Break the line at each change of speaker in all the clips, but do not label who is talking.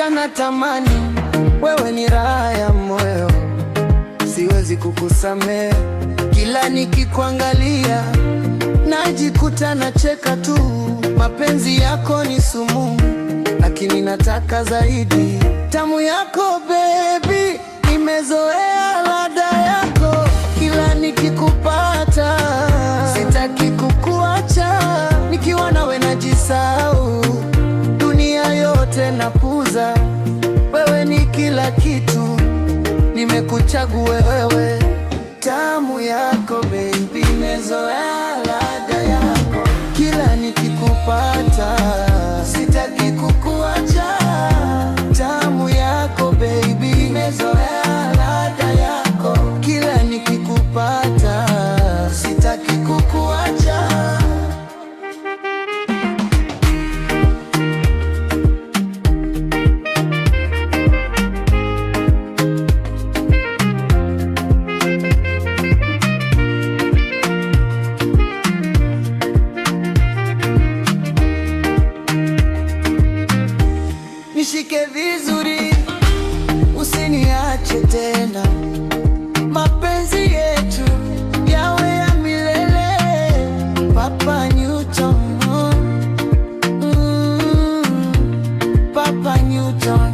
nikikuacha natamani, wewe ni raha ya moyo, siwezi kukusamehe. Kila nikikuangalia najikuta nacheka tu. Mapenzi yako ni sumu, lakini nataka zaidi. Tamu yako baby, nimezoea ladha yako. Kila nikikupata sitaki kukuacha. Nikiwa nawe najisahau, dunia yote napuza. Wewe ni kila kitu, nimekuchagua wewe. Tamu yako baby, nimezoea ladha yako. Kila nikikupata sitaki kukuacha. Tamu yako baby, nimezoea ladha yako. Kila nikikupata sitaki kukuacha. Nishike vizuri, usiniache tena. Mapenzi yetu yawe ya milele. Papa Newton, Papa Newton.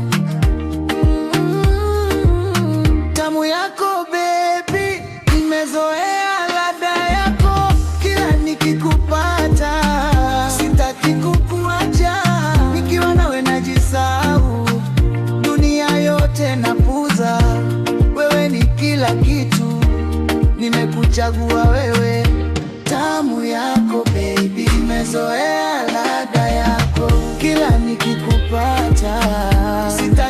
Tamu yako baby, nimezoea ladha yako. Kila nikikupata sitaki kukuacha. Nikiwa nawe najisahau, dunia yote napuza. Wewe ni kila kitu, nimekuchagua wewe. Tamu yako baby, nimezoea ladha yako. Kila nikikupata sitaki